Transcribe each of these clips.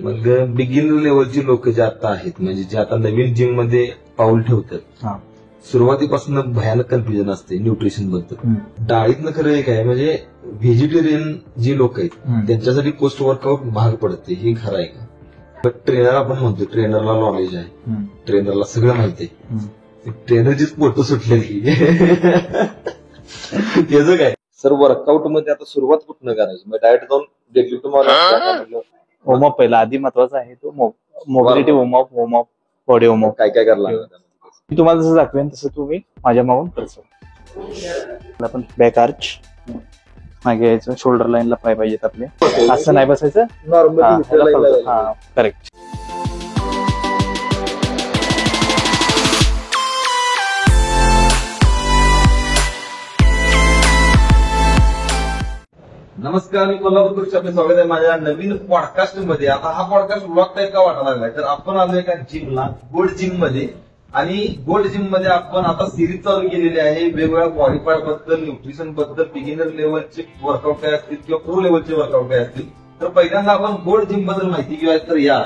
मग बिगिनर लेवलची लोक जे आता आहेत म्हणजे जे आता नवीन जिम मध्ये पाऊल ठेवतात, सुरुवातीपासून भयानक कन्फ्युजन असते न्यूट्रिशन बद्दल. डाळीतनं खरं एक आहे म्हणजे व्हेजिटेरियन जी लोक आहेत त्यांच्यासाठी पोस्ट वर्कआउट महाग पडते, हे खरं आहे का? पण ट्रेनर आपण म्हणतो, ट्रेनरला नॉलेज आहे, ट्रेनरला सगळं माहिती आहे, ट्रेनरचीच पोट सुटलेली त्याचं काय सर वर्कआउट मध्ये आता सुरुवात कुठनं करायची? मग डायरेक्ट जाऊन डेडलिफ्ट मारायचं, वॉर्मअप पहिला आधी महत्वाचा आहे तो मोबिलिटी वॉर्मअप बॉडी वॉर्मअप काय काय करायला लागतं? मी तुम्हाला जसं दाखवेन तसं तुम्ही माझ्या मागून करतो. आपण बॅक आर्च मागे यायचं, शोल्डर लाईनला पाय पाहिजेत आपले, असं नाही बसायचं नॉर्मल. करेक्ट. नमस्कार, मी कोल्हापूरचे आपले स्वागत आहे माझ्या नवीन पॉडकास्ट मध्ये. आता हा पॉडकास्ट ब्लॉग टाईप का वाटायला लागलाय तर आपण आलोय एका जिमला, गोल्ड जिम मध्ये. आणि गोल्ड जिम मध्ये आपण आता सिरीज चालू केलेली आहे वेगवेगळ्या बॉडी पार्ट बद्दल, न्यूट्रिशन बद्दल, बिगिनर लेवलचे वर्कआउट काय असतील किंवा प्रो लेवलचे वर्कआउट काय असतील. तर पहिल्यांदा आपण गोल्ड जिम बद्दल माहिती घेऊया. तर या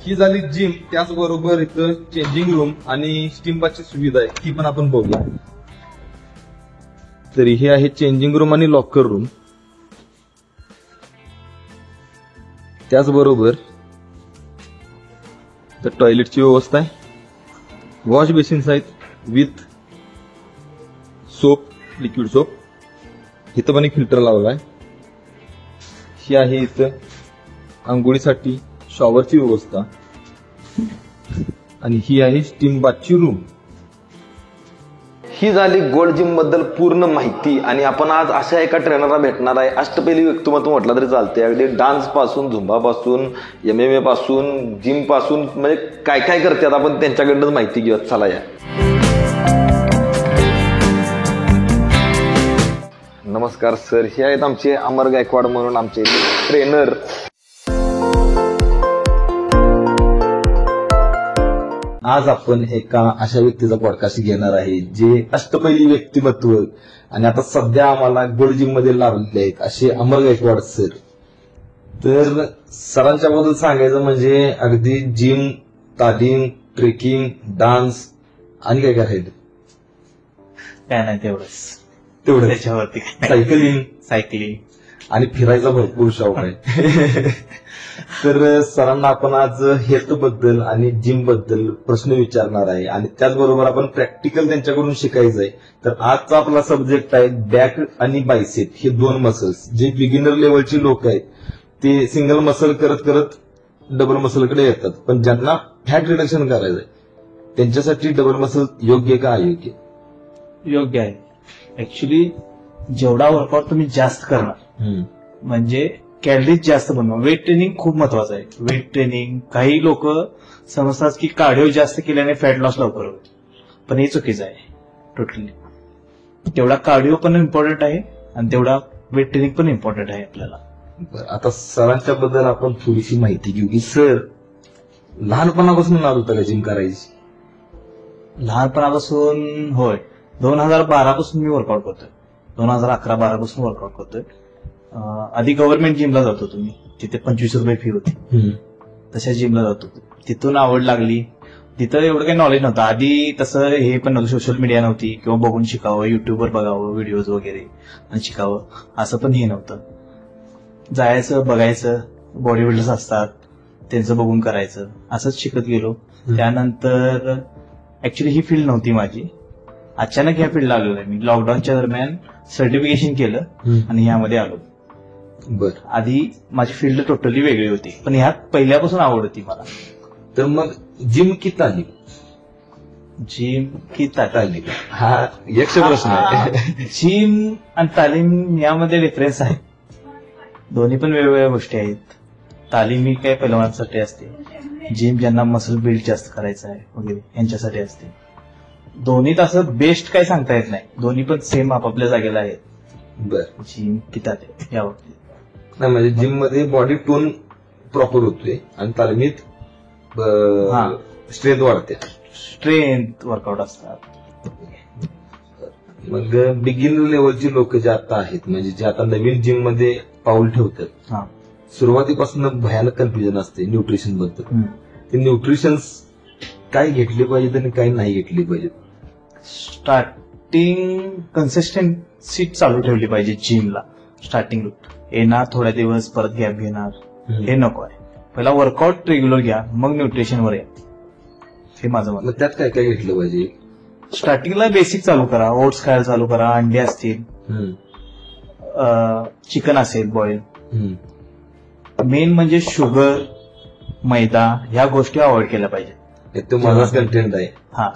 ही झाली जिम, त्याचबरोबर इथं चेंजिंग रूम आणि स्टीम बाथची सुविधा आहे, ती पण आपण बघूया. तर हे आहे चेंजिंग रूम आणि लॉकर रूम. त्याचबरोबर तर टॉयलेटची व्यवस्था आहे, वॉश बेसिन्स आहेत विथ सोप, लिक्विड सोप. इथं पण एक फिल्टर लावला आहे. ही आहे इथं आंघोळीसाठी शॉवरची व्यवस्था आणि ही आहे स्टीम बाथची रूम. ही झाली गोल्ड जिम बद्दल पूर्ण माहिती. आणि आपण आज अशा एका ट्रेनरला भेटणार आहे, अष्टपैलू व्यक्तिमत्व म्हटलं तरी चालते. अगदी डान्स पासून, झुंबा पासून, MMA पासून, जिम पासून, म्हणजे काय काय करतात आपण त्यांच्याकडनंच माहिती घेऊयात. चला या. नमस्कार सर, हे आहेत आमचे अमर गायकवाड म्हणून आमचे ट्रेनर. आज आपण एका अशा व्यक्तीचा पॉडकास्ट घेणार आहे जे अष्टपैली व्यक्तिमत्व आणि आता सध्या आम्हाला गोल्ड जिम मध्ये लावलेले आहेत असे अमर गायकवाड सर. तर सरांच्या बद्दल सांगायचं म्हणजे अगदी जिम, तालीम, ट्रेकिंग, डान्स आणि काय करायचं काय नाही तेवढंच त्याच्यावरती सायकलिंग आणि फिरायचा भरपूर शौक आहे. तर सरांना आपण आज हेल्थ बद्दल आणि जिम बद्दल प्रश्न विचारणार आहे आणि त्याचबरोबर आपण प्रॅक्टिकल त्यांच्याकडून शिकायचं आहे. तर आजचा आपला सब्जेक्ट आहे बॅक आणि बायसेप, हे दोन मसल्स जे बिगिनर लेवलची लोक आहेत ते सिंगल मसल करत करत डबल मसलकडे येतात, पण ज्यांना फॅट रिडक्शन करायचं आहे त्यांच्यासाठी डबल मसल योग्य का अयोग्य? योग्य आहे. ऍक्च्युली जेवढा वर्कआउट तुम्ही जास्त करणार म्हणजे कॅलरीज जास्त बनवा. वेट ट्रेनिंग खूप महत्वाचं आहे. वेट ट्रेनिंग काही लोक समजतात की कार्डिओ जास्त केल्याने फॅट लॉस लवकर होतो, पण हे चुकीचं आहे टोटली. तेवढा कार्डिओ पण इम्पॉर्टंट आहे आणि तेवढा वेट ट्रेनिंग पण इम्पॉर्टंट आहे आपल्याला. आता सरांच्या बद्दल आपण थोडीशी माहिती घेऊ की सर लहानपणापासून नाद होता का जिम करायची? लहानपणापासून होय. 2012 पासून मी वर्कआउट करतोय. 2011-12 पासून वर्कआउट करतोय. आधी गव्हर्नमेंट जिमला जातो तुम्ही, तिथे 25 रुपये फी होती, तशा जिमला जातो. तिथून आवड लागली. तिथं एवढं काही नॉलेज नव्हतं आधी, तसं हे पण नव्हतं, सोशल मीडिया नव्हती किंवा बघून शिकावं, युट्यूबवर बघावं व्हिडिओज वगैरे आणि शिकावं असं पण हे नव्हतं. जायचं, बघायचं, बॉडी बिल्डर्स असतात त्यांचं बघून करायचं, असंच शिकत गेलो. त्यानंतर ऍक्च्युली ही फील्ड नव्हती माझी, अचानक ह्या फील्डला आलेलो आहे मी. लॉकडाऊनच्या दरम्यान सर्टिफिकेशन केलं आणि यामध्ये आलो. आधी माझी फील्ड टोटली वेगळी होती, पण ह्यात पहिल्यापासून आवड होती मला. तर मग जिम किती आली? जिम की तालीम? हा यक्ष प्रश्न आहे. जिम आणि तालीम यामध्ये डिफरन्स आहे. दोन्ही पण वेगवेगळ्या गोष्टी आहेत. तालीम ही काही पैलवानांसाठी असते, जिम ज्यांना मसल बिल्ड जास्त करायचं आहे वगैरे यांच्यासाठी असते. दोन्हीत असं बेस्ट काय सांगता येत नाही, दोन्ही पण सेम आपापल्या जागेला आहेत. बरं, जिम की तालीम या बाबतीत नाही म्हणजे जिम मध्ये बॉडी टोन प्रॉपर होतोय आणि तालमीत स्ट्रेंथ वाढते, स्ट्रेंथ वर्कआउट असतात. मग बिगिनर लेवलची लोक जे आता आहेत, म्हणजे जे आता नवीन जिम मध्ये पाऊल ठेवतात, हा सुरुवातीपासून भयानक कन्फ्युजन असते न्यूट्रिशन बद्दल. ते न्यूट्रिशन्स काय घेतले पाहिजेत आणि काय नाही घेतली पाहिजेत. स्टार्टिंग कन्सिस्टन्सी चालू ठेवली पाहिजे जिमला. स्टार्टिंग येणार थोड्या दिवस परत गॅप घेणार हे नको आहे. पहिला वर्कआउट रेग्युलर घ्या, मग न्यूट्रिशनवर या, हे माझं मत. मग त्यात काय काय घेतलं पाहिजे. स्टार्टिंगला बेसिक चालू करा, ओट्स खायला चालू करा, अंडे असतील, चिकन असेल बॉईल. मेन म्हणजे शुगर, मैदा ह्या गोष्टी अवॉइड केल्या पाहिजे. तो माझाच कंटेंट आहे. हा,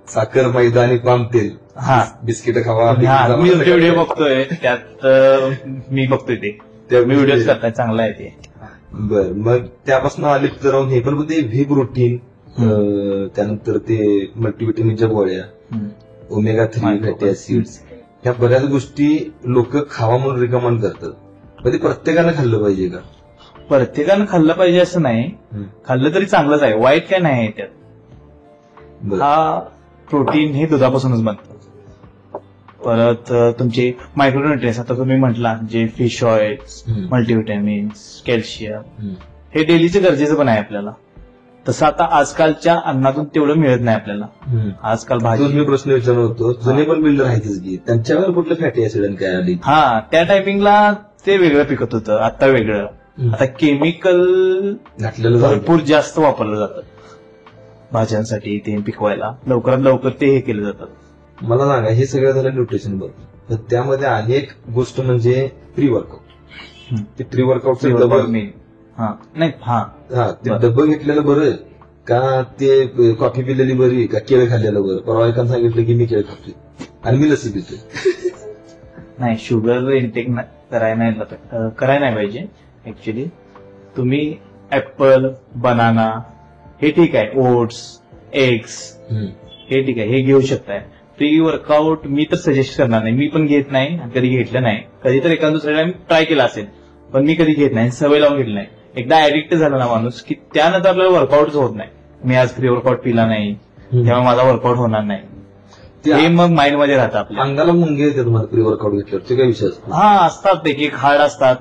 साखर, मैदा आणि पाम तेल, हा, बिस्किट खावा. मी व्हिडिओ बघतोय त्यात मी बघतोय ते मी व्हिडिओ करताय, चांगला आहे ते. बर, मग त्यापासून अलिप्त राहून हे पण ते व्ही प्रोटीन, त्यानंतर ते मल्टीव्हिटॅमिनच्या गोळ्या, ओमेगा 3 फॅटी ऍसिड्स, ह्या बऱ्याच गोष्टी लोक खावा म्हणून रिकमेंड करतात. म्हणजे प्रत्येकानं खाल्लं पाहिजे का. प्रत्येकानं खाल्लं पाहिजे असं नाही, खाल्लं तरी चांगलंच आहे, वाईट काय नाही आहे त्यात. हा प्रोटीन हे दुधापासूनच बनतं. परत तुमचे मायक्रोन्युट्रिएंट्स आता तुम्ही म्हटला जे फिश ऑइल्स, मल्टीव्हिटॅमिन्स, कॅल्शियम, हे डेलीचं गरजेचं पण आहे आपल्याला. तसं आता आजकालच्या अन्नातून तेवढं मिळत नाही आपल्याला. आजकाल भाजी, मी प्रश्न विचारत होतो, जुने पण बिल्डर आहेतच की, त्यांच्यावर कुठलं फॅटी ऍसिड काय आली. हा, त्या टायमिंगला ते वेगळं पिकत होतं, आता वेगळं. आता केमिकल घातलेलं भरपूर जास्त वापरलं जातं भाज्यांसाठी, ते पिकवायला लवकरात लवकर ते हे केलं जातं. मला सांगा, हे सगळं झालं न्यूट्रिशन बरोबर, तर त्यामध्ये अनेक गोष्ट म्हणजे प्री वर्कआउट. ते प्री वर्कआउट मेन. नाही, हा, ते डब्बं घेतलेलं बरं का, ते कॉफी पिलेली बरी का, केळं खाल्लेलं बरं. परवा एकानं सांगितलं की मी केळं खातोय आणि मी लसी पितोय. नाही, शुगर इंटेक करायला नाही पाहिजे. ऍक्च्युली तुम्ही ऍपल, बनाना हे ठीक आहे, ओट्स, एग्स हे ठीक आहे, हे घेऊ शकताय. प्री वर्कआउट मी तर सजेस्ट करणार नाही, मी पण घेत नाही, कधी घेतलं नाही. कधी तर एखाद दुसऱ्या टाइम ट्राय केला असेल, पण मी कधी घेत नाही, सवय लावून घेतली नाही. एकदा ऍडिक्ट झाला ना माणूस की त्यानंतर आपल्याला वर्कआउटच होत नाही. मी आज प्री वर्कआउट पिला नाही तेव्हा माझा वर्कआउट होणार नाही, हे मग माइंड मध्ये राहतं आपल्या. अंगाला मुंगे येते तुम्हाला प्री वर्कआउट घेतल्यावर, ते काय विषय असतो. हा, असतात एक एक हार्ड असतात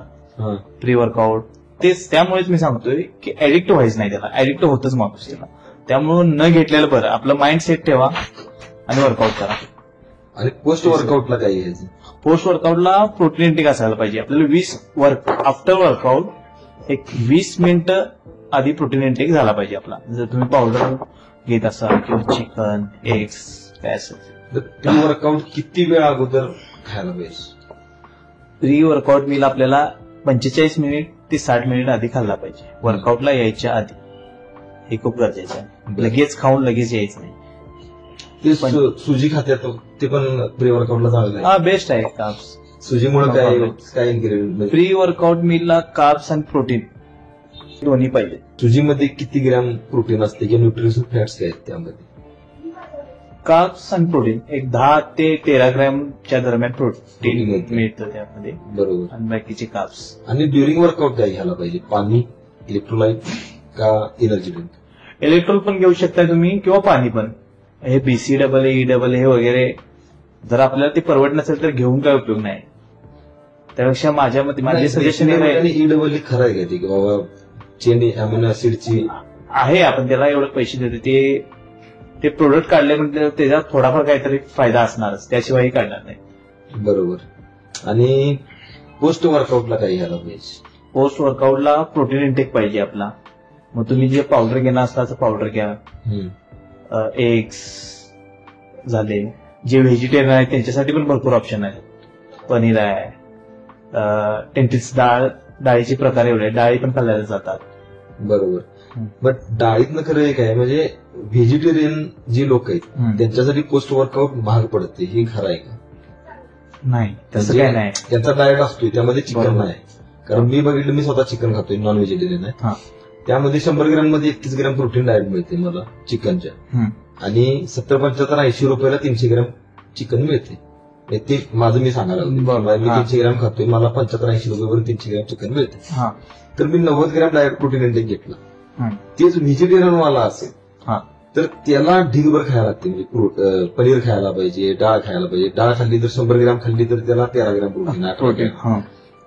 प्री वर्कआउट. तेच त्यामुळेच मी सांगतोय की ऍडिक्ट व्हायचं नाही त्याला, ऍडिक्ट होतच माणूस त्याला. त्यामुळं न घेतलेलं बरं, आपलं माइंड सेट ठेवा आणि वर्कआउट करा. आणि पोस्ट वर्कआउटला काय घ्यायचं. पोस्ट वर्कआउटला प्रोटीन इंटेक असायला पाहिजे आपल्याला. आफ्टर वर्कआउट एक 20 मिनिटं आधी प्रोटीन इंटेक झाला पाहिजे आपला. जर तुम्ही पावडर घेत असाल किंवा चिकन, एग्स काय असेल. प्री वर्कआउट किती वेळ अगोदर खायला पाहिजे. प्री वर्कआउट मील आपल्याला 45 मिनिट ते 60 मिनिट आधी खाल्ला पाहिजे, वर्कआउटला यायच्या आधी. हे खूप गरजेचं आहे, लगेच खाऊन लगेच यायचं नाही. ते सुजी खात्यात ते पण प्री वर्कआउटला चांगलं आहे. हा, बेस्ट आहे कार्ब्स. सुजीमुळे काय इन्ग्रेडियंट. प्री वर्कआउट मीलला कार्ब्स आणि प्रोटीन दोन्ही पाहिजे. सुजीमध्ये किती ग्रॅम प्रोटीन असते किंवा न्यूट्रिशन फॅट्स काय आहेत त्यामध्ये. कार्ब्स आणि प्रोटीन एक 10 ते 13 ग्रॅमच्या दरम्यान प्रोटीन मिळतं त्यामध्ये. बरोबर. आणि बाकीचे कार्ब्स. आणि ड्युरिंग वर्कआउट काय घ्यायला पाहिजे, पाणी, इलेक्ट्रोलाइट का एनर्जी ड्रिंक. इलेक्ट्रोल पण घेऊ शकता तुम्ही किंवा पाणी पण. हे BCAA, EAA हे वगैरे जर आपल्याला ते परवड नसेल तर घेऊन काय उपयोग नाही. त्यापेक्षा माझ्या मते माझे सजेशन EAA खरं आहे का ते की बाबा चेन अमिनो ऍसिडची आहे, आपण त्याला एवढे पैसे देतो, ते प्रोडक्ट काढले म्हणजे त्याच्यात थोडाफार काहीतरी फायदा असणारच, त्याशिवायही काढणार नाही. बरोबर. आणि पोस्ट वर्कआउटला काही घ्यायला पाहिजे. पोस्ट वर्कआउटला प्रोटीन इंटेक पाहिजे आपला. मग तुम्ही जे पावडर घेणार असता पावडर घ्या. एग्स झाले, जे व्हेजिटेरियन आहेत त्यांच्यासाठी पण भरपूर ऑप्शन आहेत. पनीर आहे, टेंटिल्स डाळीचे प्रकार एवढे, डाळी पण खाल्ल्या जातात. बरोबर. बट डाळीतनं खरं एक आहे म्हणजे व्हेजिटेरियन जी लोक आहेत त्यांच्यासाठी पोस्ट वर्कआउट महाग पडते, हे खरं आहे का? नाही तसं काय नाही. त्यांचा डाएट असतोय त्यामध्ये चिकन नाही, कारण मी बघितलं, मी स्वतः चिकन खातोय, नॉन व्हेजिटेरियन आहे. त्यामध्ये 100 ग्रॅम मध्ये 31 ग्रॅम प्रोटीन डाएट मिळते मला चिकनच्या, आणि 70-75-80 रुपयाला 300 ग्रॅम चिकन मिळते. ते माझं मी सांगायला मी 300 ग्रॅम खातोय, मला 75-80 रुपयावर 300 ग्रॅम चिकन मिळते. तर मी 90 ग्रॅम डाएट प्रोटीन इंटेक घेतला, तेच व्हेजिटेरियन वाला असेल तर त्याला ढीगभर खायला लागते. म्हणजे पनीर खायला पाहिजे, डाळ खायला पाहिजे. डाळ खाल्ली तर 100 ग्रॅम खाल्ली तर त्याला 13 ग्रॅम प्रोटीन, 18 ग्रॅम.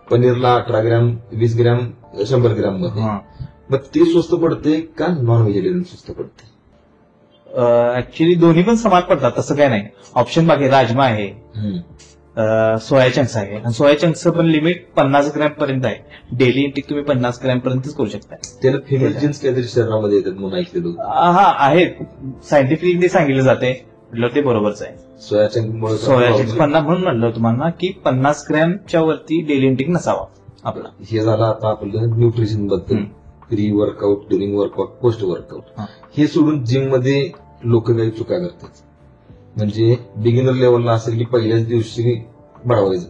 पनीरला 18 ग्रॅम, 20 ग्रॅम 100 ग्रॅम मध्ये. मग ते स्वस्त पडते का नॉन व्हेजिटेरियन स्वस्त पडते? ऍक्च्युली दोन्ही पण समान पडतात, तसं काय नाही. ऑप्शन बाकी राजमा आहे, सोया चंक्स आहे, आणि सोया चंक्सचं पण लिमिट 50 ग्रॅम पर्यंत आहे. डेली इंटेक तुम्ही 50 ग्रॅम पर्यंतच करू शकता. त्याला फिमेल जीन्स काहीतरी शरीरामध्ये येतात म्हणून ऐकलेलं. आहेत, सायंटिफिकली सांगितलं जाते, म्हटलं ते बरोबरच आहे. सोया चंक सोया चंक्स 50 म्हणून म्हणलं तुम्हाला की 50 ग्रॅमच्या वरती डेली इंटेक नसावा आपला. हे झालं आता आपलं न्यूट्रिशन बद्दल, pre workout, during workout, post workout. हे सोडून जिम मध्ये लोक काही चुका करतात. म्हणजे बिगिनर लेवलला असेल की पहिल्याच दिवशी बडवायचं,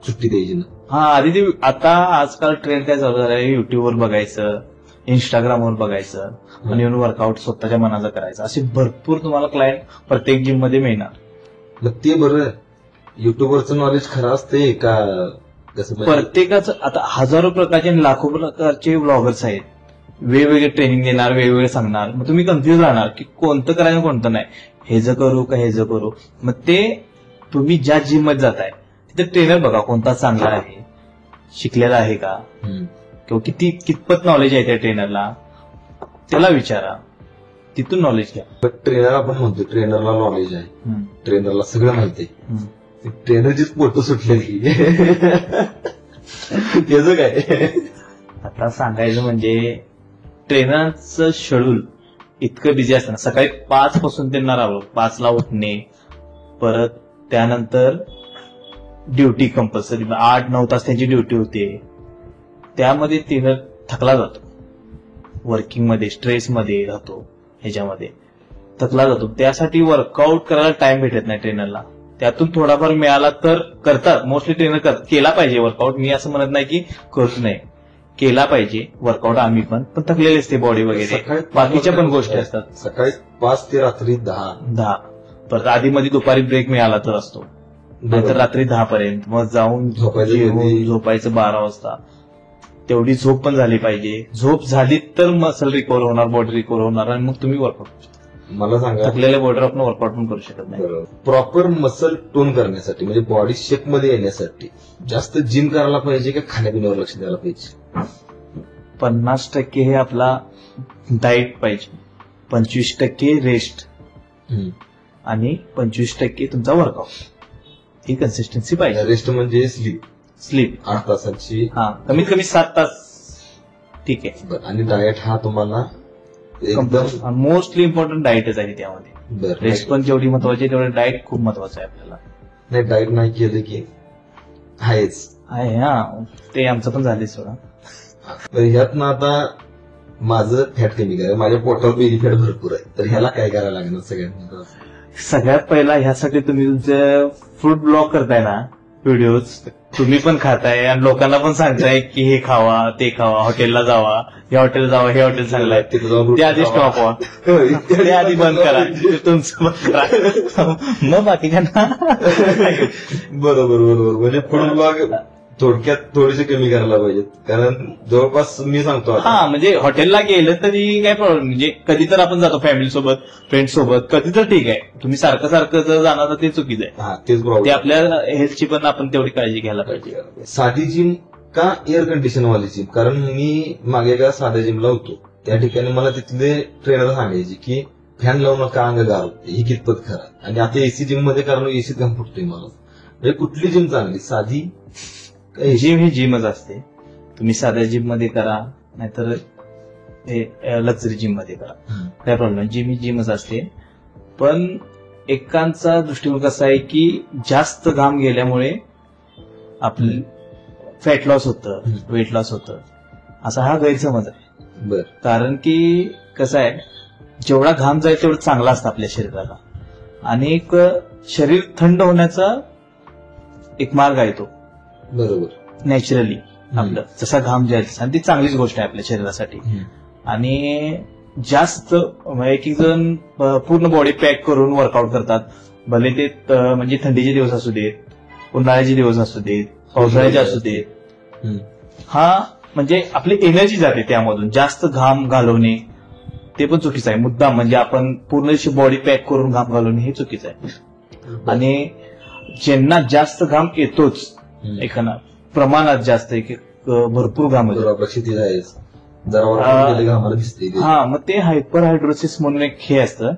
सुट्टी द्यायची ना. आधी आता आजकाल ट्रेंड काय चालू झालाय, युट्यूबवर बघायचं, इंस्टाग्रामवर बघायचं, आणि येऊन वर्कआउट स्वतःच्या मनाचा करायचा. असे भरपूर तुम्हाला क्लायंट प्रत्येक जिम मध्ये मिळणार. मग ते बरं, युट्यूबवरचं नॉलेज खरं असते का कसं? प्रत्येकाचं आता हजारो प्रकारचे, लाखो प्रकारचे व्लॉगर्स आहेत, वेगवेगळे ट्रेनिंग देणार, वेगवेगळे सांगणार. मग तुम्ही कन्फ्युज राहणार की कोणतं करायचं कोणतं नाही, हे ज करू का हे ज करू. मग ते तुम्ही ज्या जिम मध्ये जाताय तिथे ट्रेनर बघा कोणता चांगला आहे, शिकलेला आहे का, किंवा कितपत नॉलेज आहे त्या ट्रेनरला, त्याला विचारा, तिथून नॉलेज घ्या. पण ट्रेनर आपण म्हणतो, ट्रेनरला नॉलेज आहे, ट्रेनरला सगळं माहिती आहे, ट्रेनरचीच पोट सुटलेली त्याचं काय? आता सांगायचं म्हणजे ट्रेनरचं शेड्यूल इतकं बिझी असतं ना. सकाळी 5 पासून त्यांना राहावं, 5ला उठणे, परत त्यानंतर ड्युटी कंपल्सरी 8-9 तास त्यांची ड्युटी होते. त्यामध्ये ट्रेनर थकला जातो, वर्किंग मध्ये, स्ट्रेस मध्ये राहतो, ह्याच्यामध्ये थकला जातो. त्यासाठी वर्कआउट करायला टाइम भेटत नाही ट्रेनरला. त्यातून थोडाफार मिळाला तर करतात, मोस्टली ट्रेनर केला पाहिजे वर्कआउट. मी असं म्हणत नाही की करूच नाही, केला पाहिजे वर्कआउट. आम्ही पण थकलेले असते बॉडी वगैरे, बाकीच्या पण गोष्टी असतात. सकाळी 5 ते रात्री 10, परत आधी मध्ये दुपारी ब्रेक मिळाला तर असतो, नाहीतर रात्री 10 पर्यंत. मग जाऊन झोपायचं 12 वाजता. तेवढी झोप पण झाली पाहिजे. झोप झाली तर मसल रिकव्हर होणार, बॉडी रिकव्हर होणार, आणि मग तुम्ही वर्कआउट. मला सांगा, थकलेल्या बॉडीवर आपण वर्कआउट पण करू शकत नाही. प्रॉपर मसल टोन करण्यासाठी, म्हणजे बॉडी शेप मध्ये येण्यासाठी जास्त जिम करायला पाहिजे का खाण्यापिण्यावर लक्ष द्यायला पाहिजे? 50% हे आपला डाएट पाहिजे, 25% रेस्ट, आणि 25% तुमचा वर्कआउट. ही कन्सिस्टन्सी पाहिजे. रेस्ट म्हणजे स्लीप 8 तासाची, कमीत कमी 7 तास ठीक आहे. आणि डाएट हा तुम्हाला एकदम मोस्टली इम्पॉर्टंट डाएटच आहे त्यामध्ये. रेस्ट पण जेवढी महत्वाची तेवढं डाएट खूप महत्वाचं आहे आपल्याला. नाही, डाएट नाही केलं की आहेच आहे. ते आमचं पण झाले सोडा. ह्यात ना आता माझं फॅट कमी करायचं, माझ्या पोटावर बेली फॅट भरपूर आहे, तर ह्याला काय करायला लागणार? सगळ्यात पहिला ह्यासाठी तुम्ही तुमचं फूड ब्लॉग करताय ना, व्हिडिओज तुम्ही पण खाताय आणि लोकांना पण सांगताय की हे खावा, ते खावा, हॉटेलला जावा, हे हॉटेल जावा, हे हॉटेल चांगलं आहे, ते आधी स्टॉप व्हा, ते आधी बंद करा, तुमचं बंद करा, मग बाकीच्यांना. बरोबर. म्हणजे फूड ब्लॉग थोडक्यात थोडेसे कमी करायला पाहिजेत, कारण जवळपास मी सांगतो म्हणजे हॉटेलला गेलं तरी काय प्रॉब्लेम, म्हणजे कधी तर आपण जातो फॅमिली सोबत, फ्रेंड सोबत, कधी तर ठीक आहे. तुम्ही सारखं जर जाणार तर ते चुकीचं आहे. तेच प्रॉब्लेम. ते आपल्या हेल्थची पण आपण तेवढी काळजी घ्यायला पाहिजे. साधी जिम का एअर कंडिशन वाली जिम? कारण मी मागे एका साध्या जिमला होतो, त्या ठिकाणी मला तिथले ट्रेनर सांगायचे की फॅन लावून नका, अंग गार होते. ही कितपत खरं? आणि आता एसी जिम मध्ये कारण एसी घाम फुटतोय मला. म्हणजे कुठली जिम चांगली? साधी जिम ही जिमच असते. तुम्ही साध्या जिम मध्ये करा, नाहीतर लक्झरी जिम मध्ये करा, काय प्रॉब्लेम. जिम ही जिमच असते. पण एकांचा दृष्टिकोन कसा आहे की जास्त घाम गेल्यामुळे आपलं फॅट लॉस होतं, वेट लॉस होतं, असा हा गैरसमज आहे. बर. कारण की कसं आहे, जेवढा घाम जाईल तेवढं चांगला असतं आपल्या शरीराला, आणि एक शरीर थंड होण्याचा एक मार्ग आहे तो बरोबर नॅचरली आपलं, जसा घाम जाईल आणि ती चांगलीच गोष्ट आहे आपल्या शरीरासाठी. आणि जास्त एक एक जण पूर्ण बॉडी पॅक करून वर्कआउट करतात, भले ते म्हणजे थंडीचे दिवस असू देत, उन्हाळ्याचे दिवस असू देत, पावसाळ्याचे असू देत. हा म्हणजे आपली एनर्जी जाते त्यामधून. जास्त घाम घालवणे ते पण चुकीचं आहे मुद्दाम, म्हणजे आपण पूर्ण बॉडी पॅक करून घाम घालवणे हे चुकीचं आहे. आणि ज्यांना जास्त घाम येतोच एखादा प्रमाणात जास्त भरपूर घाम येतो, हा, मग ते हायपर हायड्रोसिस म्हणून एक हे असतं,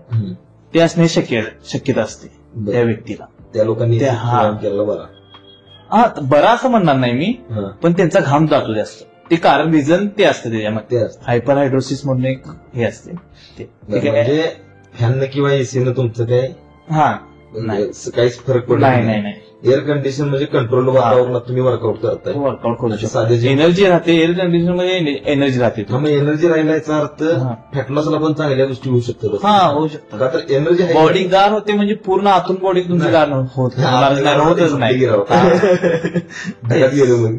ते असणे शक्यता असते त्या व्यक्तीला. त्या लोकांनी बरा असं म्हणणार नाही मी, पण त्यांचा घाम जातो जास्त. ते कारण रिझन ते असतं त्याच्यामध्ये, हायपर हायड्रोसिस म्हणून एक हे असते ते. म्हणजे फॅन किंवा एसीनं तुमचं काय काहीच फरक पडत नाही. एअर कंडिशन म्हणजे कंट्रोल वातावरणात तुम्ही वर्कआउट करताय, वर्कआउट करू शकता, एनर्जी राहते. एअर कंडिशन मध्ये एनर्जी राहते. एनर्जी राहिल्याचा अर्थ फॅटलॉसला पण चांगल्या गोष्टी होऊ शकतात. होऊ शकतात. का तर एनर्जी बॉडी गार होते, म्हणजे पूर्ण आतून बॉडी तुमची गार होतच नाही. ढगात गेलो मग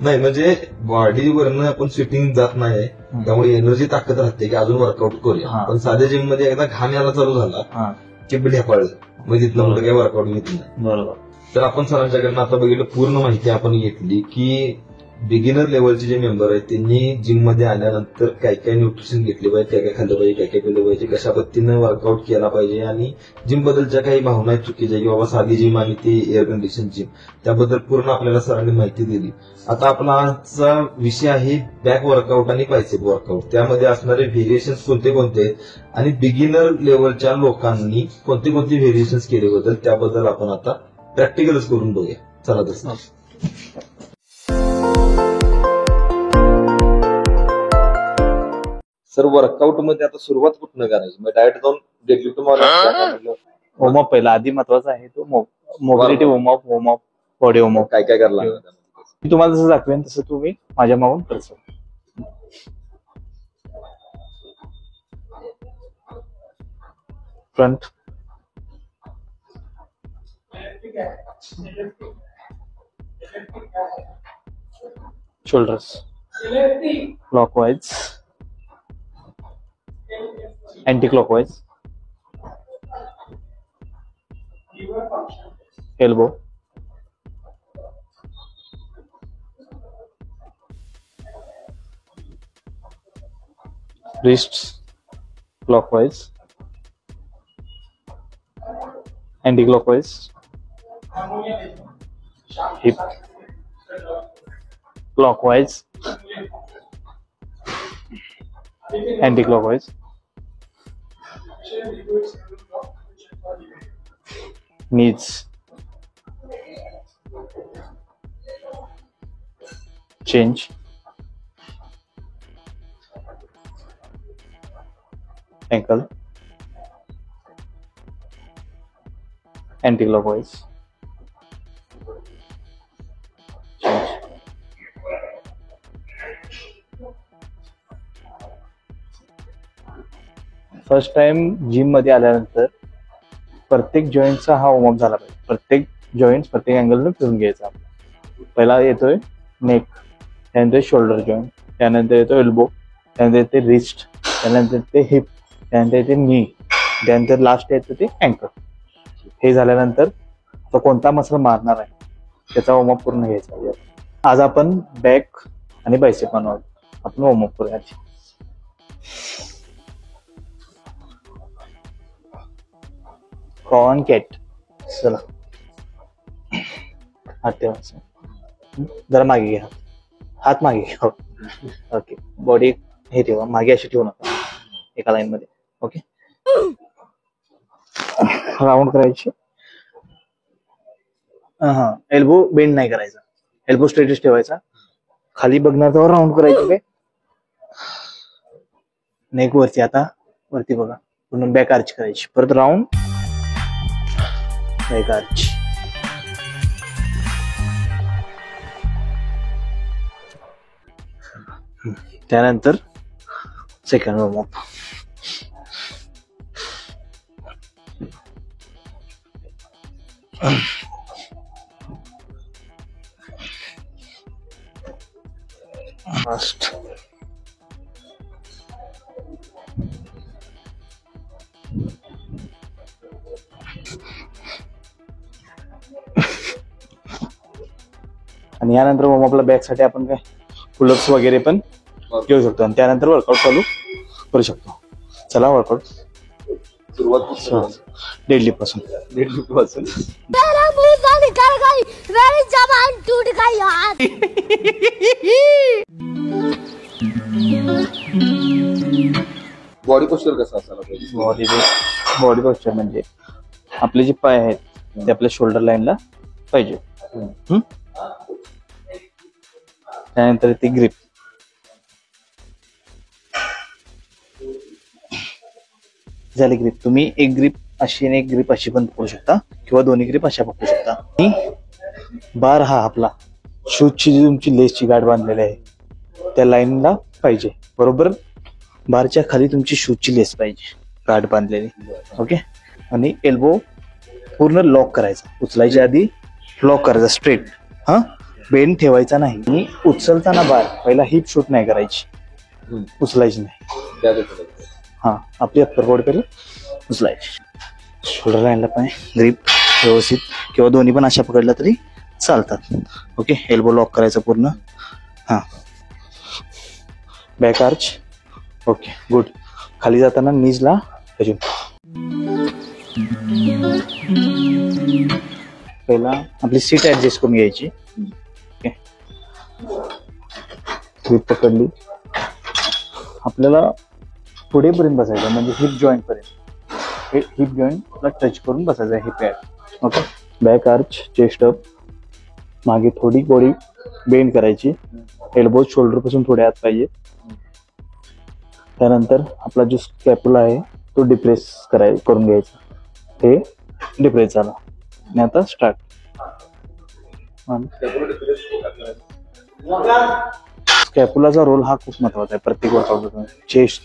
नाही, म्हणजे बॉडीवरनं आपण स्वेटिंग जात नाही, त्यामुळे एनर्जी ताकद राहते की अजून वर्कआउट करूया. पण साध्या जिम मध्ये एकदा घाम यायला चालू झाला की ढेपाळलं, म्हणजे तिथलं मोठं काही वर्कआउट घेत नाही. बरोबर. तर आपण सरांच्याकडनं आता बघितलं, पूर्ण माहिती आपण घेतली की बिगिनर लेवलचे जे मेंबर आहेत त्यांनी जिम मध्ये आल्यानंतर काय काय न्यूट्रिशन घेतले पाहिजे, काय काय खाल्लं पाहिजे, काय काय पिलं पाहिजे, कशा पद्धतीनं वर्कआउट केला पाहिजे, आणि जिम बद्दलच्या काही भावना आहेत चुकीच्या की बाबा साधी जिम आणि ती एअर कंडिशन जिम, त्याबद्दल पूर्ण आपल्याला सरांनी माहिती दिली. आता आपला आजचा विषय आहे बॅक वर्कआउट आणि बायसेप वर्कआउट. त्यामध्ये असणारे व्हेरिएशन्स कोणते कोणते आहेत आणि बिगिनर लेवलच्या लोकांनी कोणते कोणते व्हेरिएशन्स केले बद्दल त्याबद्दल आपण आता प्रॅक्टिकलच करून बघूया. चला तसं. सर, वर्कआउट मध्ये आता सुरुवात कुठनं करायची? मग डायरेक्ट जाऊन डेडलिफ्ट मारायचं? वॉर्मअप पहिला आधी महत्वाचा आहे तो मोबिलिटी वॉर्मअप, बॉडी वॉर्मअप. काय काय करायला मी तुम्हाला जसं दाखवेन तसं तुम्ही माझ्या मागून करतो. Front, shoulders, clockwise, anti-clockwise, elbow, wrists, clockwise, anti-clockwise, hip, clockwise, anti-clockwise, knees, change, ankle, anti-clockwise, change. First time gym मध्ये आल्यानंतर प्रत्येक जॉईंटचा हा वॉर्मअप झाला पाहिजे. प्रत्येक जॉईंट प्रत्येक अँगलनं फिरून घ्यायचा. पहिला येतोय नेक, त्यानंतर शोल्डर जॉईंट, त्यानंतर येतो एल्बो, त्यानंतर येते रिस्ट, त्यानंतर ते हिप, त्यानंतर येते नी, त्यानंतर लास्ट येतं ते अँकल. हे झाल्यानंतर तो कोणता मसल मारणार आहे त्याचा वॉर्मअप पूर्ण घ्यायचा. आज आपण बॅक आणि बायसेप बनवू, आपण वॉर्मअप करूया. Corn cat. चला, हात ठेवायचा, जरा मागे घ्या, हात मागे घ्या. ओके, बॉडी हे ठेवा, मागे अशी ठेवू नका, एका लाईन मध्ये. ओके, राऊंड करायची. हा, एल्बो बेंड नाही करायचा, एल्बो स्ट्रेटच ठेवायचा. खाली बघणार तेव्हा राऊंड करायचं. काय नेक वरती, आता वरती बघा, पूर्ण बॅक आर्च करायची. परत राऊंड, बॅक आर्च. त्यानंतर सेकंड वॉर्म अप. फास्ट. आणि यानंतर वॉर्मअपला बॅक साठी आपण काय पुलअप्स वगैरे पण घेऊ शकतो आणि त्यानंतर वर्कआउट चालू करू शकतो. चला वर्कआउट सुरुवात डेडलिफ्ट पासून. बॉडी पोस्चर कसा असायला पाहिजे? बॉडी पोस्चर म्हणजे आपले जे पाय आहेत ते आपल्या शोल्डर लाईनला पाहिजे. त्यानंतर ती ग्रिप. झाली ग्रिप. तुम्ही एक ग्रिप अशी आणि एक ग्रिप अशी पण पकडू शकता किंवा दोन्ही ग्रिप अशा पकडू शकता. आणि बार हा आपला शूजची जी तुमची लेसची गाठ बांधलेली आहे त्या लाईनला पाहिजे. बरोबर बारच्या खाली तुमची शूजची लेस पाहिजे गाठ बांधलेली. ओके. आणि एल्बो पूर्ण लॉक करायचा. उचलायच्या आधी लॉक करायचा स्ट्रेट. हा बेंड ठेवायचा नाही. आणि उचलताना बार पहिला हिप शूट नाही करायची, उचलायची नाही. हा आपली अप्पर बॉडी पहिले उचलायची. शोल्डर लाईनला पाय ग्रिप व्यवस्थित किंवा दोन्ही पण अशा पकडला तरी चालतात. ओके. एल्बो लॉक करायचं पूर्ण. हा बॅक आर्च. Okay good. खाली जाताना नीजला अजून पहिला आपली सीट ऍडजस्ट करून घ्यायची. ओके. ग्रिप पकडली. आपल्याला पुढेपर्यंत बसायचं म्हणजे हिप जॉईंट पर्यंत. हिप जॉईंटला टच करून बसायचं आहे heap pad. Okay. Back arch, chest up. मागे थोडी बॉडी बेंड करायची. एल्बो शोल्डर पासून थोडे आत पाहिजे. त्यानंतर आपला जो स्कॅप्युला आहे तो डिप्रेस करून घ्यायचा. हे डिप्रेस झाला. आणि आता स्टार्ट. स्कॅप्युलाचा रोल हा खूप महत्वाचा आहे प्रत्येक वर्कआउट. चेस्ट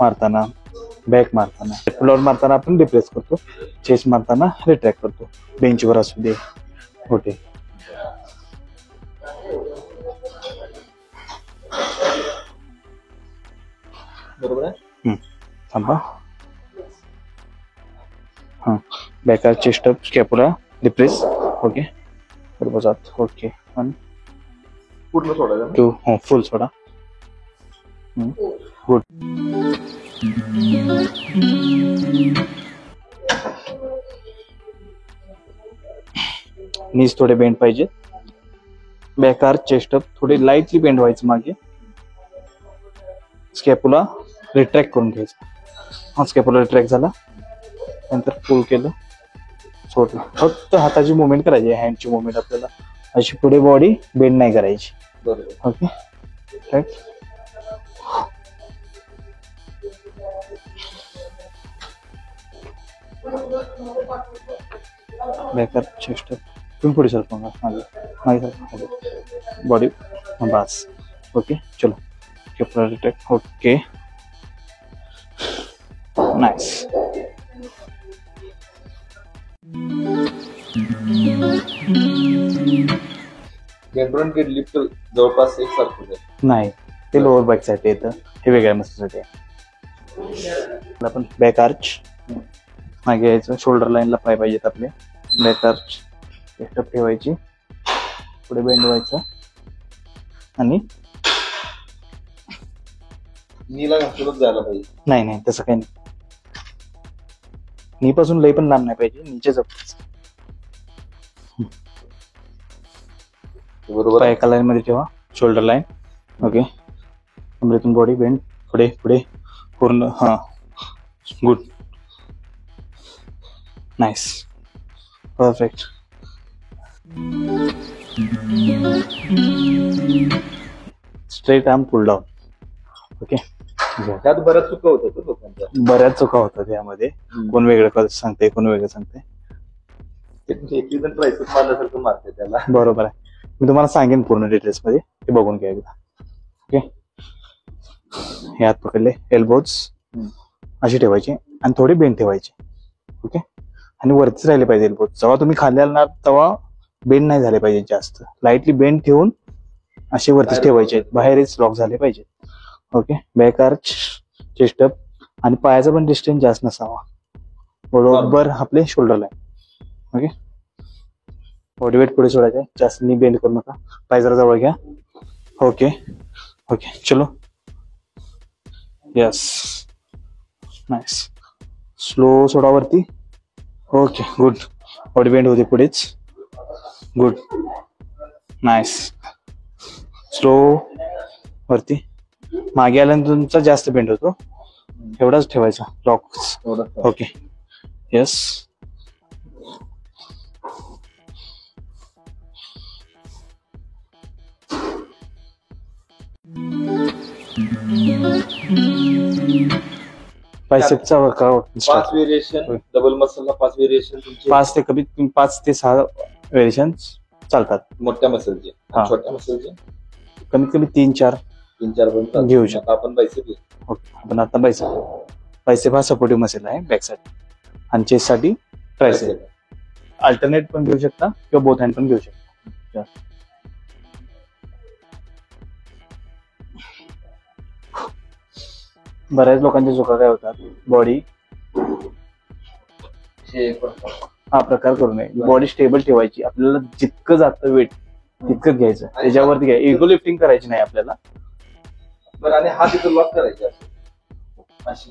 मारताना, बॅक मारताना, स्कॅप्युलर मारताना आपण डिप्रेस करतो, चेस्ट मारताना रिट्रॅक्ट करतो. बेंचवर असू दे होते. बरोबर आहे. थांबा. हा back arch, chest up, scapula depress. Okay. बरोबर जात. ओके. पूर्ण सोडायचं. टू हो फुल सोडा. गुड. नीज थोडे बेंड पाहिजे. बॅक आर्च, चेस्ट अप थोडे लाईटली बेंड व्हायचं मागे. स्कॅप्युला रिट्रॅक्ट करून घ्यायचा. हा स्कॅप्युला रिट्रॅक्ट झाला. नंतर पुल केलं, सोडलं. फक्त हाताची मुवमेंट करायची, हँडची मुवमेंट. आपल्याला अशी पुढे बॉडी बेंड नाही करायची. बरोबर. Okay. Right. Back arch, chest up. तुम्ही पुढे सर मागे बॉडी बस. ओके. चलो scapula retract. Okay. Nice. Deadlift जवळपास एक सारखं नाही. ते लोअर बॅक साठी येतं, हे वेगळ्या मसलसाठी आहे. आपण बॅक आर्च मागे यायचं. शोल्डर लाईनला पाय पाहिजेत आपले. बॅक आर्च, चेस्ट अप ठेवायची. पुढे बेंड व्हायचं आणि नीला घातलंच जायला पाहिजे. नाही नाही तसं काही नाही. नी पासून लई पण लांब नाही पाहिजे. नीचे जप. बरोबर. पाय एका लाईन मध्ये ठेवा. Shoulder line. ओके. कमरेतून बॉडी बेंड पुढे पुढे पूर्ण. हा good. Nice. Perfect. Straight arm pull down. Okay. त्यात बऱ्याच चुका होतात लोकांच्या. बऱ्याच चुका होतात यामध्ये. कोण वेगळं सांगते, कोण वेगळं सांगते. एक जण ट्रायसेप मारल्यासारखं मारते त्याला. बरोबर आहे. मी तुम्हाला सांगेन पूर्ण डिटेल्स मध्ये, ते बघून घ्या एकदा. ओके. हे हात पकडले, एल्बोज अशी ठेवायची आणि थोडी बेंड ठेवायची. ओके, आणि वरतीच राहिले पाहिजे एल्बोज. जेव्हा तुम्ही खाली आलात तेव्हा बेंड नाही झाले पाहिजे जास्त, लाईटली बेंड ठेवून असे वरतीच ठेवायचे, बाहेरच लॉक झाले पाहिजे. Okay, back arch, chest up, आणि पायाचा पण डिस्टन्स जास्त नसावा, बरोबर आपले shoulder line. Okay, body weight पुढे सोडायचं, जास्त नी बेंड करू नका, पाय जरा जवळ घ्या. ओके ओके, चलो, यस, नाईस, स्लो सोडा वरती. ओके, गुड, बॉडी बेंड होते पुढेच, गुड, नाईस, स्लो वरती. मागे आल्यानंतर तुमचा जास्त बेंड होतो, एवढाच ठेवायचा लॉक. ओके, येस, बायसेपचा वर्कआउट 5 व्हेरिएशन, डबल मसलला 5 व्हेरिएशन, 5 ते 6 व्हेरिएशन चालतात. मोठ्या मसलचे, छोट्या मसलचे कमीत कमी 3-4 पर्यंत घेऊ शकतो. आपण बायसेप. आपण आता बायसेप हा सपोर्टिव्ह मसल आहे बॅक साठी, आणि चेस्ट साठी ट्रायसेप. अल्टरनेट पण घेऊ शकता किंवा बोथ हँड पण घेऊ शकता. बऱ्याच लोकांच्या चुका काय होतात, बॉडी हा प्रकार करू नये. बॉडी स्टेबल ठेवायची, आपल्याला जितकं जातं वेट तितकं घ्यायचं, त्याच्यावरती घ्या. इगो लिफ्टिंग करायची नाही आपल्याला. आणि हात इथं लॉक करायचे,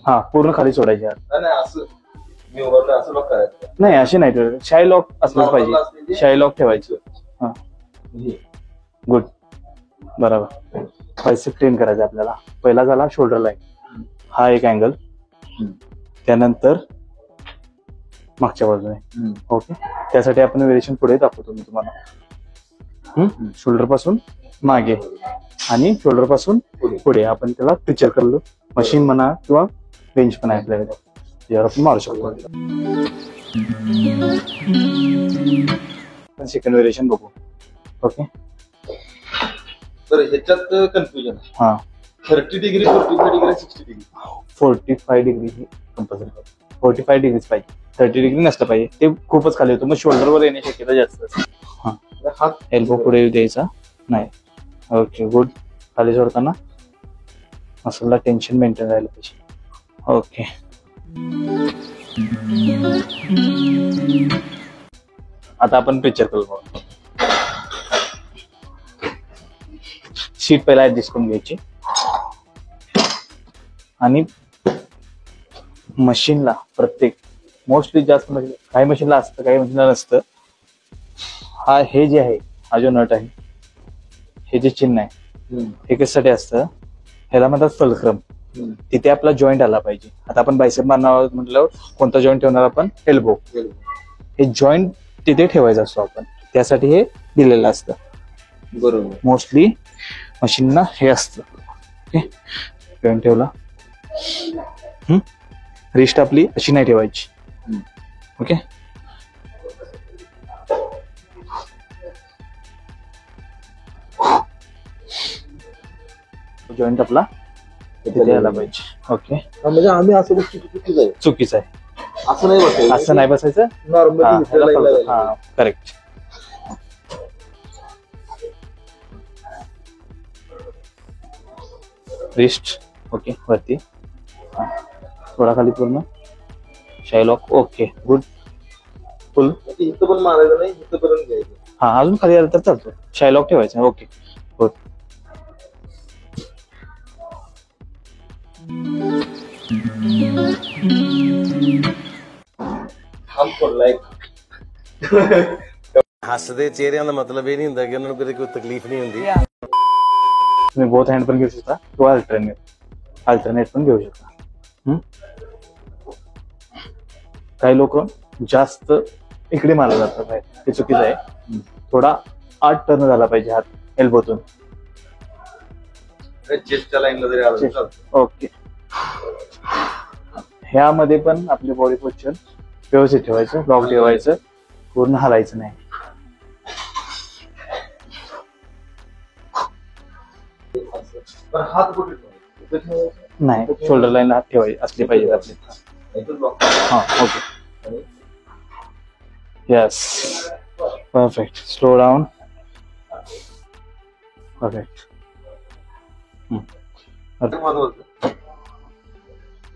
हा पूर्ण खाली सोडायचे हात. असं मी उभारलं असं लॉक करायचं नाही, असे नाही ठेवायचे, शाई लॉक असलंच पाहिजे, शाई लॉक ठेवायचं. हा, गुड, बरोबर. बायसेप ट्रेन करायचं आपल्याला. पहिला झाला शोल्डर लाईन, हा एक अँगल, त्यानंतर मागच्या बाजूने. ओके, त्यासाठी आपण व्हेरिएशन पुढे दाखवतो मी तुम्हाला. शोल्डर पासून मागे आणि शोल्डर पासून पुढे आपण त्याला पिक्चर करलो. मशीन म्हणा किंवा बेंच पण आहे आपल्याकडे, यावर आपण मारू शकतो. आपण सेकंड व्हेरिएशन बघू. ओके, तर ह्याच्यात कन्फ्युजन, हा 30 degree, 45 degree, 60 degree. 45 degree compulsory, 45 डिग्रीच पाहिजे, 30 डिग्री नसतं पाहिजे, ते खूपच खाली होतं, मग शोल्डरवर येण्याची शक्यता जास्त असते. हा, एल्बो पुढे येऊ द्यायचा नाही. Okay, good. खाली सोडताना मसलला टेन्शन मेंटेन राहिलं पाहिजे. ओके, आता आपण पिक्चर करू. शीट पहिला ऍडजस्ट करून घ्यायची, आणि मशीनला प्रत्येक मोस्टली जास्त मशीन, काही मशीनला असतं काही मशीनला नसतं. हा हे जे आहे, हा जो नट आहे, हे जे चिन्ह आहे, हे कशासाठी असतं, ह्याला म्हणतात फलक्रम. तिथे आपला जॉईंट आला पाहिजे. आता आपण बायसेप मारणार आहोत म्हटल्यावर कोणता जॉईंट ठेवणार आपण, एल्बो. हे जॉईंट तिथे ठेवायचं असतो आपण, त्यासाठी हे दिलेलं असतं. बरोबर, मोस्टली मशीनना हे असतं. ओके, जॉईंट ठेवला, रिस्ट आपली अशी नाही ठेवायची. ओके, जॉईंट आपला तिथे आला पाहिजे. ओके, म्हणजे आम्ही असं चुकीचं आहे, असं नाही बसायचं, असं नाही बसायचं, नॉर्मली. हा, करेक्ट. रिस्ट ओके, वरती थोडा खाली पूर्ण शायलॉक. ओके, गुड, फुल. इथं पण मारायचं नाही, इथं पर्यंत घ्यायचं. हा, अजून खाली आलं तर चालतो, शायलॉक ठेवायचं. Okay, good. ਹੱਸਦੇ ਚਿਹਰਿਆਂ ਦਾ ਮਤਲਬ ਇਹ ਨਹੀਂ ਹੁੰਦਾ ਕਿ ਉਹਨਾਂ ਨੂੰ ਕਦੇ ਕੋਈ ਤਕਲੀਫ ਨਹੀਂ ਹੁੰਦੀ. तुम्ही बोथ हँड पण घेऊ शकता किंवा अल्टरनेट पण घेऊ शकता. काही लोक जास्त इकडे मारला जातात, ते चुकीचं आहे. थोडा 8 टर्न झाला पाहिजे हात एल्बोतून. चेस्टच्या लाईनला जरी आलं चालतं. ओके, ह्यामध्ये पण आपली बॉडी पोस्चर व्यवस्थित ठेवायचं, लॉक ठेवायचं, पूर्ण हलायचं नाही. पण हात कुठे ठेवायचे? नाही, शोल्डर लाईन हात ठेवायचे असले पाहिजे आपले. हा, okay. Yes, perfect. Slow down. Perfect.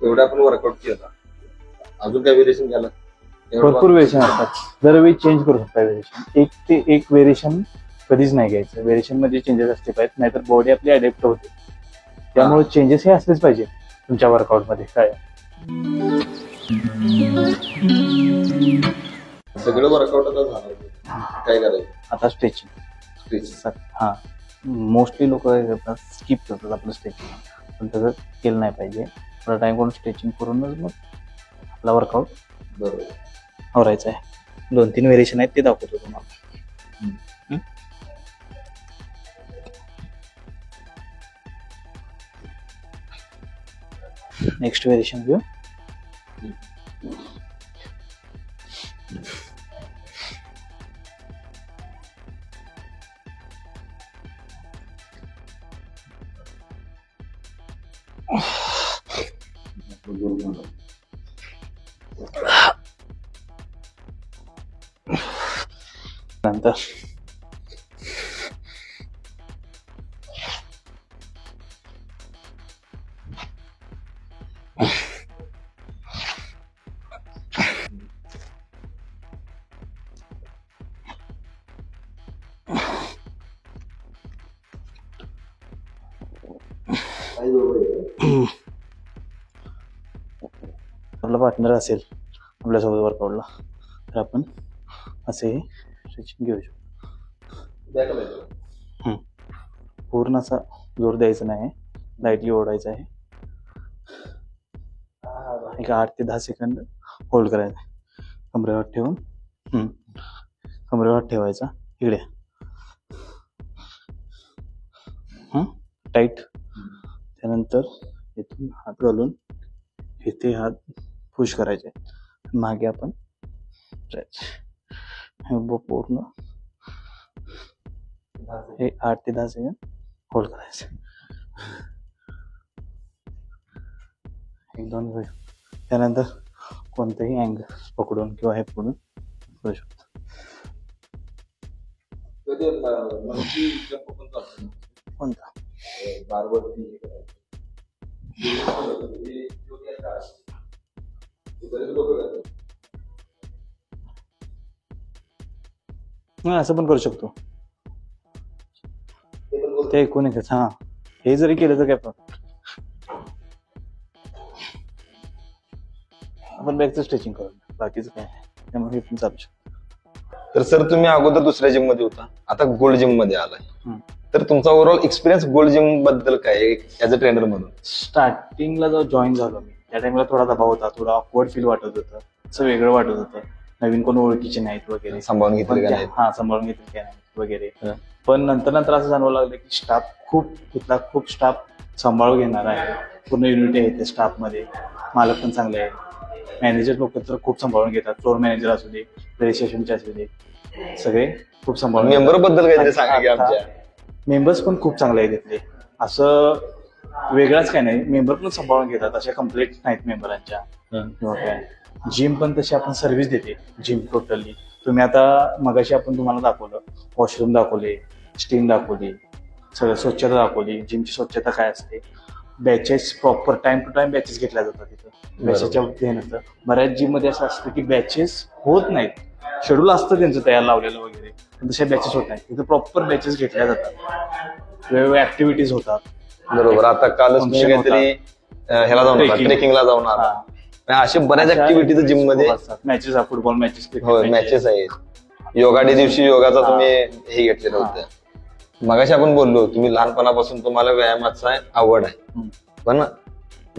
एवढा आपण वर्कआउट केला, अजून काय व्हेरिएशन केलं? भरपूर व्हेरिएशन असतात, दरवेळी चेंज करू शकता व्हेरिएशन. एक ते एक व्हेरिएशन कधीच नाही घ्यायचं. व्हेरिएशन मध्ये चेंजेस असले पाहिजेत, नाहीतर बॉडी आपली अडॅप्ट होते. त्यामुळे चेंजेस हे असलेच पाहिजे तुमच्या वर्कआउट मध्ये. काय सगळं वर्कआउट आता झालं, काय करायचं आता? स्ट्रेचिंग. हा, मोस्टली लोक स्किप करतात आपलं स्ट्रेचिंग, पण तसं केलं नाही पाहिजे. थोडा टाइम करून स्ट्रेचिंग करूनच मग आपला वर्कआउट बरोबर आवरायचा आहे. 2-3 व्हेरिएशन आहेत, ते दाखवतो तुम्हाला. नेक्स्ट व्हेरिएशन घेऊ. नंतर आपला पार्टनर असेल आपल्यासोबत वर्कआउटला, तर आपण असे स्ट्रेचिंग घेऊ शकतो. पूर्ण असा जोर द्यायचा नाही, लाईटली ओढायचं आहे. एक 8 ते 10 सेकंद होल्ड करायचं. कमरेवर ठेवून कमरेवर ठेवायचा. इकडे टाईट. त्यानंतर इथून हात घालून इथे हात पुश करायचे, मागे आपण पूर्ण हे 8 ते 10 सेकंद होल्ड करायचे. 1-2 वेळ. त्यानंतर कोणताही अँगल पकडून किंवा हे पकडून करू शकतो. कोणता? असं पण करू शकतो. ते ऐकून येतच. हा, हे जरी केलं तर काय पण आपण बॅकचं स्ट्रेचिंग करू, बाकीचं काय नाही. त्यामुळे हे पण चालू शकतो. तर सर, तुम्ही अगोदर दुसऱ्या जिम मध्ये होता, आता गोल्ड जिम मध्ये आलाय, तर तुमचा ओव्हरऑल एक्सपिरियन्स गोल्ड जिम बद्दल काय ऍज अ ट्रेनर म्हणून? स्टार्टिंगला जेव्हा जॉईन झालो मी, त्या टाइमला थोडा दबाव होता, थोडा ऑकवर्ड फील वाटत होतं, असं वेगळं वाटत होतं. नवीन कोण ओळखीचे नाहीत वगैरे, सांभाळून घेतले का नाही? हा, सांभाळून घेतले काय नाहीत वगैरे. पण नंतर असं जाणवं लागलं की स्टाफ खूप स्टाफ सांभाळून घेणार आहे. पूर्ण युनिटी आहे त्या स्टाफ मध्ये. मालक पण चांगले आहे. मॅनेजर लोक तर खूप सांभाळून घेतात. फ्लोर मॅनेजर असू दे, रजिस्ट्रेशनचे असू दे, सगळे खूप सांभाळून. मेंबर बद्दल काहीतरी सांगा की आमच्या. मेंबर्स पण खूप चांगले आहेत तिथले. असं वेगळाच काय नाही, मेंबर पण सांभाळून घेतात. अशा कंप्लेंट नाहीत मेंबरांच्या किंवा काय. जिम पण तशी आपण सर्व्हिस देते. जिम टोटली तुम्ही आता मगाशी आपण तुम्हाला दाखवलं, वॉशरूम दाखवले, स्टीम दाखवली, सगळं स्वच्छता दाखवली. जिमची स्वच्छता काय असते, batches proper time to time batches घेतल्या जातात तिथं. बॅचेसच्या हे नसतं. बऱ्याच जिम मध्ये असं असतं की बॅचेस होत नाहीत. शेड्यूल असतं त्यांचं तयार लावलेलं वगैरे, पण तशा बॅचेस होत नाहीत. तिथं प्रॉपर बॅचेस घेतल्या जातात, वेगवेगळ्या ऍक्टिव्हिटीज होतात. बरोबर. आता कालच तुम्ही काहीतरी ह्याला जाऊन ट्रेकिंगला जाऊन आला. अशा बऱ्याच ऍक्टिव्हिटीज जिम मध्ये मॅचेस, फुटबॉल मॅचेस, मॅचेस आहेत. योगा डे दिवशी योगाचा तुम्ही हे घेतलेलं होतं. मगाशी आपण बोललो, तुम्ही लहानपणापासून तुम्हाला व्यायामाचा आवड आहे, पण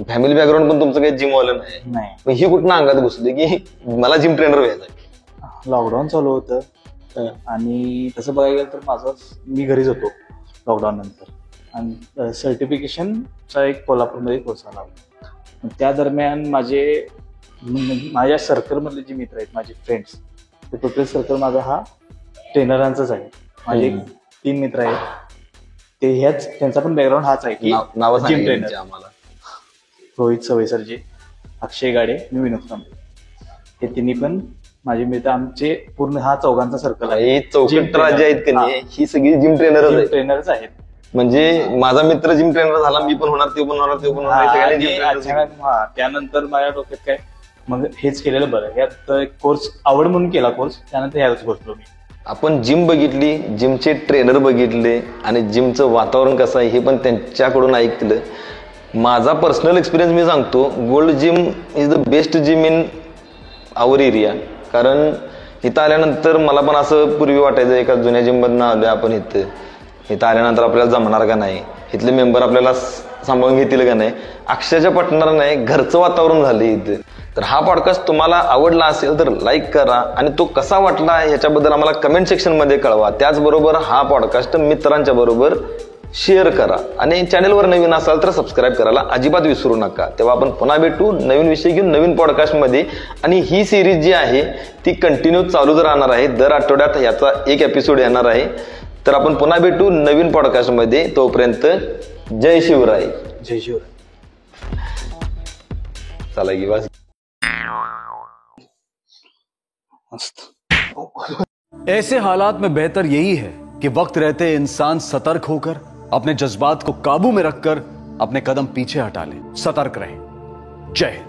फॅमिली बॅकग्राऊंड पण तुमचं काही जिम वालं नाही. पण ही कुठं अंगात घुसली की मला जिम ट्रेनर व्हायचं आहे? लॉकडाऊन चालू होतं आणि तसं बघायला गेलं तर मी घरीच होतो लॉकडाऊन नंतर. आणि सर्टिफिकेशनचा एक कोल्हापूरमध्ये कोर्स आला होता. त्या दरम्यान माझ्या सर्कलमधले जे मित्र आहेत, माझे फ्रेंड्स, ते टोटल सर्कल माझा हा ट्रेनरांचाच आहे. माझे 3 मित्र आहेत, ते ह्याच त्यांचा पण बॅकग्राऊंड हाच आहे की नावं जिम सांगा ट्रेनर त्यांची आम्हाला. रोहित सवयसरजी, अक्षय गाडे, मी विनोद कांबळे. हे तिन्ही पण माझे मित्र, आमचे पूर्ण हा चौघांचा सर्कल आहे. हे चौकट राज्य आहेत की नाही, ही सगळी जिम ट्रेनरच आहेत. ट्रेनरच आहेत. म्हणजे माझा मित्र जिम ट्रेनर झाला, मी पण होणार, ते पण होणार, ते पण होणार, सगळ्यांनी आणि gym trainer झाले. अचानक त्यानंतर माझ्या डोक्यात काय, मग हेच केलेलं बरं. यात कोर्स आवड म्हणून केला कोर्स, त्यानंतर ह्याच बसलो मी. आपण जिम बघितली, जिमचे ट्रेनर बघितले आणि जिमचं वातावरण कसं आहे हे पण त्यांच्याकडून ऐकलं. माझा पर्सनल एक्सपिरियन्स मी सांगतो, Gold Gym is the best gym in our area. कारण इथं आल्यानंतर मला पण असं पूर्वी वाटायचं, एका जुन्या जिममधनं आलोय आपण इथं आल्यानंतर आपल्याला जमणार का नाही, इथले मेंबर आपल्याला सांभाळून घेतील का नाही, अक्षरशः पटणार नाही, घरचं वातावरण झालं इथं. तर हा पॉडकास्ट तुम्हाला आवडला असेल तर लाईक करा आणि तो कसा वाटला ह्याच्याबद्दल आम्हाला कमेंट सेक्शनमध्ये कळवा. त्याचबरोबर हा पॉडकास्ट मित्रांच्या बरोबर शेअर करा आणि चॅनलवर नवीन असाल तर सबस्क्राईब करायला अजिबात विसरू नका. तेव्हा आपण पुन्हा भेटू नवीन विषय घेऊन नवीन पॉडकास्टमध्ये. आणि ही सिरीज जी आहे ती कंटिन्यू चालूच राहणार आहे. दर आठवड्यात याचा एक एपिसोड येणार आहे. तर आपण पुन्हा भेटू नवीन पॉडकास्टमध्ये. तोपर्यंत जय शिवराय. जय शिवराय. चला की बस. ऐसे हालात में बेहतर यही है कि वक्त रहते इंसान सतर्क होकर अपने जज्बात को काबू में रखकर अपने कदम पीछे हटा ले. सतर्क रहें. जय हिंद.